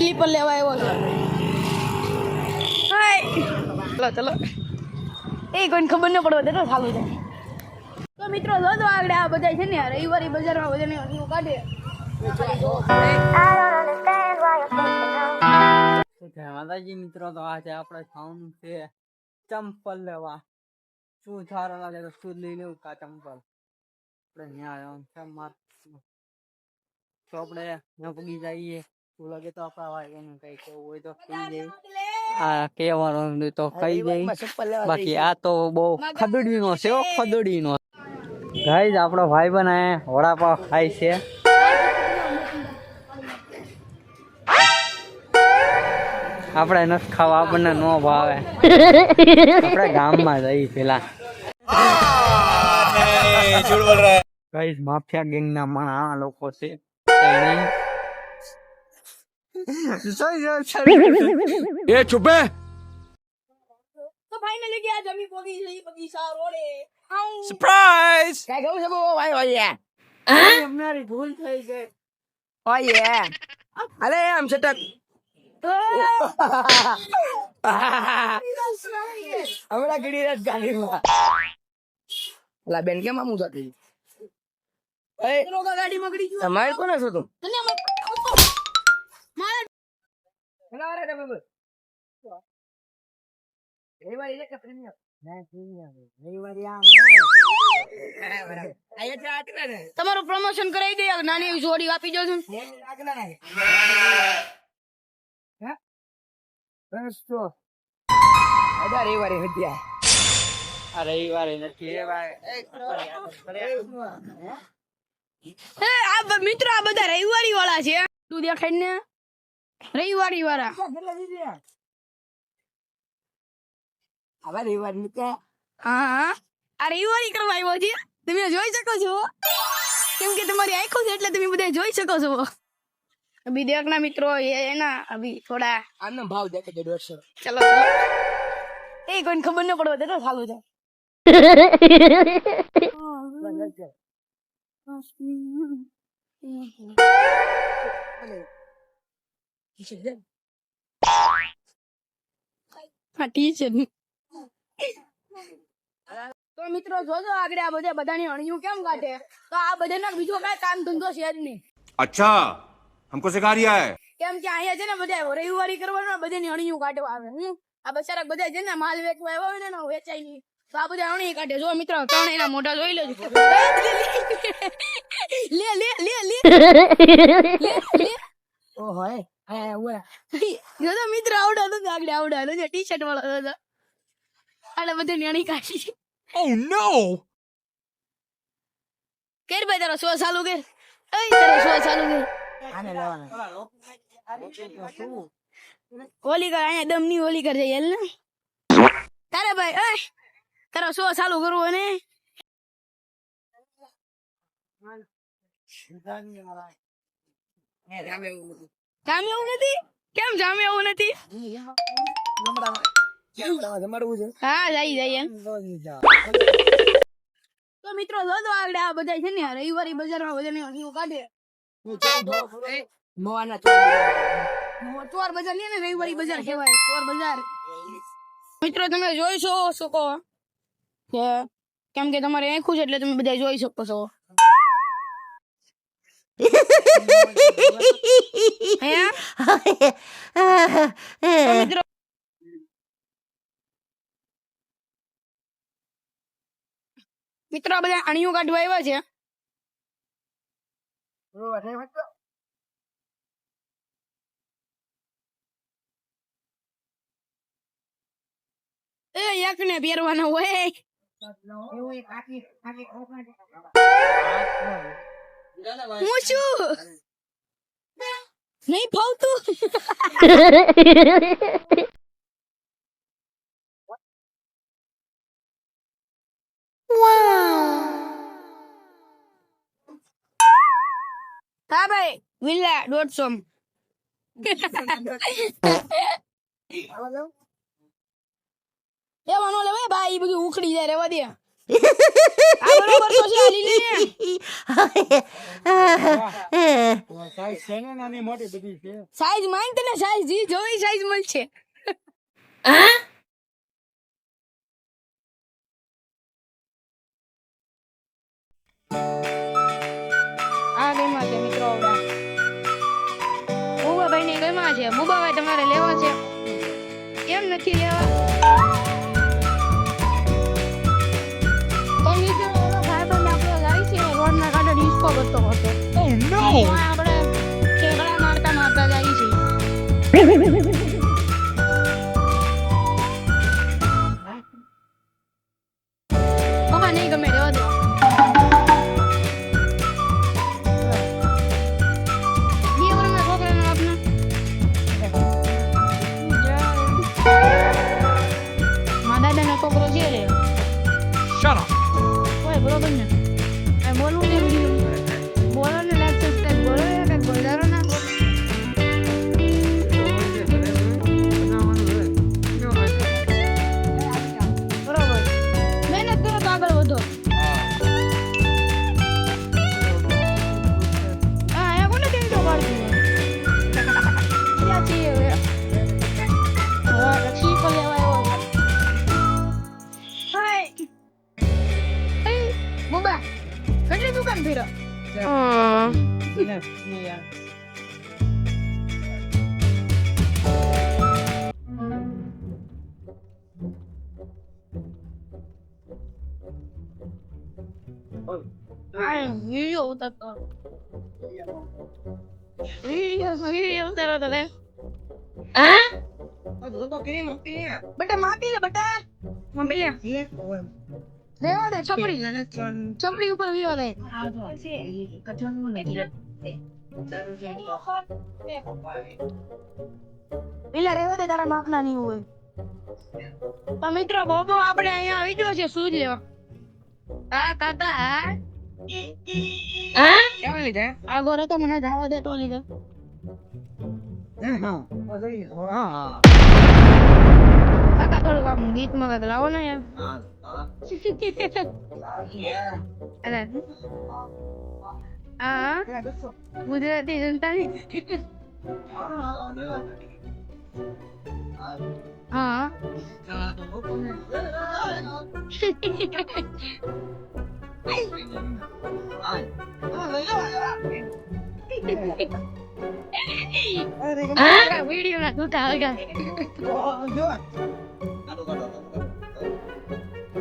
Sleeper લેવા આવ્યો છે. હાય ચલો એ કોઈને ખબર ન પડવા દે તો સારું છે. તો મિત્રો જો આગળ આ બધા છે ને રવિવારી બજારમાં બધાને હણીઓ કાઢે. માતાજી મિત્રો તો આજે આપણે ખાવાનું છે ચંપલ લેવા. શું સારો લાગે તો શું લઈ લેવું કા ચંપલ આપણે ત્યાં તો આપણે ત્યાં પગી જઈએ. શું લાગે તો આપણા ભાઈ એનું કઈ કેવું હોય તો કહી દે. આ કહેવાનું તો કહી દે. બાકી આ તો બહુ ખદડીનો છે. ખદડીનો ગાઈસ આપણો ભાઈ બનાવે વડાપાવ ખાય છે. આપણે નથી ખાવા, આપણને ન ભાવે. આપણે ગામમાં જઈ પેલા ગાઈસ માફિયા ગેંગ ના માણા લોકો છે. એ છુપે તો ફાઇનલી ગયા જમી પોગી જઈ બગીચા રોડે. સરપ્રાઈઝ કઈ કહું છે બહુ ભાઈ ઓય અમારી ભૂલ થઈ ગઈ. ઓય અરે આમ છટક હમણાં ઘડી રાત ગાડીમાં અલા બેન કેમ આમ ઉજાતી એ રોગા ગાડી મગડી ગયો. તમારે કોને છો તું તને મારે હેલા રે બાબુ રવિવારે એક પ્રીમિયમ ના પ્રીમિયમ રવિવારે આમ આયા ચા આટલા ને તમારું પ્રમોશન કરાવી દે. નાની એવી જોડી આપી દો છું. આગલા ના હે બસ તો અડા રવિવારે હત્યા આ રવિવારે નથી આ મિત્રો આ બધા રવિવારી વાળા છે. તું દેખાય ને રવિવારી વાળા. કેટલા દીધા હવે રવિવાર નીકળ્યા હા આ રવિવારી કરવા આવ્યો છે. તમે જોઈ શકો છો કેમ કે તમારી આંખો છે એટલે તમે બધા જોઈ શકો છો. અભી દેખના મિત્રો ये ना अभी थोड़ा આનો ભાવ દેખે છે 150 चलो એ કોઈને ખબર ન પડવા દે તો ચાલુ છે. હા ટીચર તો મિત્રો જોજો આગળ આ બધા બધાની અણિયું કેમ કાઢે. તો આ બધાના બીજો કઈ કામ ધંધો છે જ નહીં. अच्छा हमको सिखा रिया है કેમ કે અહીંયા છે ને બધા રવિવારી કરવાનું બધાની અણિયું કાઢવા આવે. હું આ બચારા બધા છે ને માલ વેચવા આવ્યા હોય ને વેચાય નહીં તો આ બધા અણી કાઢે. જો મિત્રો ત્રણેયના મોઢા જોઈ લેજો. લે લે લે લે લે ઓહો એ હા ઓય જો તો મિત્ર આવડા તો આગળ આવડા છે ટી શર્ટ વાળો હતો આને બધાની અણી કાઢી. Oh no કેર ભાઈ તારો શો ચાલુ કર. એ તારો શો ચાલુ કર. આને લેવાના હોલી કર અહીંયા દમ ની હોલી કર જઈએ ને તારે ભાઈ. એ તારો શો ચાલુ કરવો ને જામે એવું નથી. કેમ જામે એવું નથી. જમાડવું છે હા જઈ જઈએ. તો મિત્રો જો તો આગળ આ બધા છે ને રવિવારી બજારમાં બધાને અણીઓ કાઢે. મોવાના ચોર બજાર ને રવિવારી બજાર કહેવાય. ચોર બજાર મિત્રો તમે જોઈ શકો કે કેમ કે તમારે આંખું છે એટલે તમે બધા જોઈ શકો છો. મિત્રો મિત્રો આ બધા અણીઓ કાઢવા આવ્યા છે. એ એક ને પહેરવાનો હોય. હું છું નહીં ફાવતું. હા ભાઈ વિલા 150 એ વાનો લે ભાઈ બધું ઉખડી જાય રેવા દે. આ બરોબર તો છે આ લીલી ને સાઈઝ છે ને નાની મોટી બધી છે. સાઈઝ માંગ તને સાઈઝ જી જોઈ સાઈઝ મળશે આ ગેમમાં છે મિત્રો આવડા મુબાભાઈ ની ગેમમાં છે. મુબાભાઈ તમારે લેવા છે કેમ નથી લેવા? તો મિત્રો ઓલો ભાઈબંધ આપણો જાય છે રોડના કાંઠે ડિસ્કો કરતો હતો. આપણે ઠેકડા મારતા મારતા જાય છે. પપ્પા નહીં ગમે રહેવા દો. બે વર્ષના છોકરાને આપને. મારા દાદાનો છોકરો છે રે. Shut up. ઓય બરોબર ને આ બોલવું ને વિડિયો બોલો ને લાઈક સબસ્ક્રાઇબ બોલો ને કઈ બોલારો ના બરોબર મહેનત કરો તો આગળ વધો. હા એ કોને કેવી તો પાડતું ક્યાં છે હવે હા લક્ષી પર લેવા આવ્યો. હાય એ મુબા કેટલી દુકાન ફેરો વિડિયો ઉતારતો વિડિયો ઉતારતો રે બટા માપી લે બટા માપી લે રેવા દે છપડી ઉપર વિયો દે પેલા રેવા દે તારા માપના નહીં હોય. પણ મિત્રો બોબો આપણે અહીંયા આવી ગયો છે સૂજ લેવા. હા કાકા હા કેમ લીધે આ ગોરે તો મને ધાવા દે તો લીધે કાકા થોડુંક આમ ગીતમાં કાંઈક લાવો ને યાર. અરે હા ગુજરાતી જનતાની હા વિડીયો ના જોતા હોય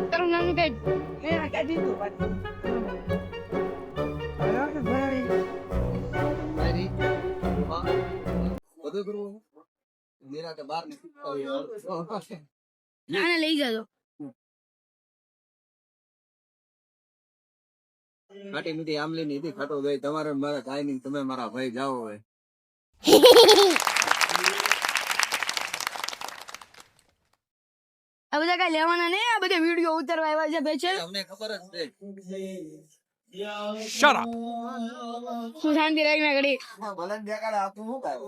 તારું નામ કઈ આને લઈ જાજો. ખાટી મીઠી આમલી ની હતી ખાટો ગઈ તમારે મારા કાઈ નહીં તમે મારા ભાઈ જાઓ હવે આ બધા કઈ લેવાના નહીં. આ બધા વિડીયો ઉતારવા આવ્યા છે ભાઈ છે. તમને ખબર જ છે. Shut up. શું શાંતિ રાખીને ઘડી. ભલે દેખાડે આપું શું કાય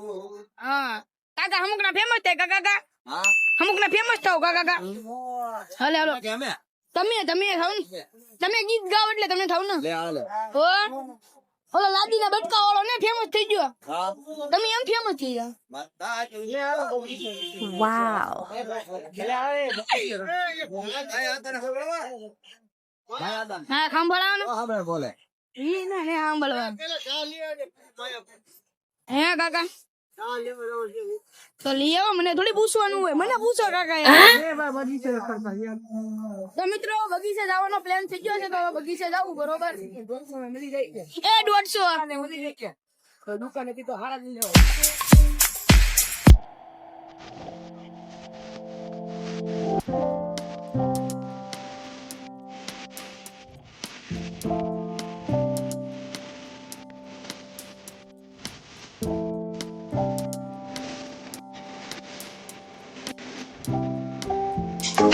હા કાકા અમુક ના ફેમસ થાય કાકા હા અમુક ના ફેમસ થાવ કાકા હાલે હાલો કે અમે તમે થાવ ને તમે ગીત ગાઓ એટલે તમને થાવ ને લે હાલે હો ઓલો લાદી ના બટકા વાળો ને ફેમસ થઈ ગયો. હા તમે એમ ફેમસ થઈ ગયા. માતા લે હાલો વાવ હા સાંભળવાનું આપણે બોલે ઈ ના ને સાંભળવાનું હે કાકા તો લઈ આવો. મને થોડી પૂછવાનું હોય. મને પૂછો કાકા તો મિત્રો બગીચે જવાનો પ્લાન થઈ ગયો છે તો બગીચે જવું બરોબર. એ 150 દુકાન હતી તો હારા જ લેવા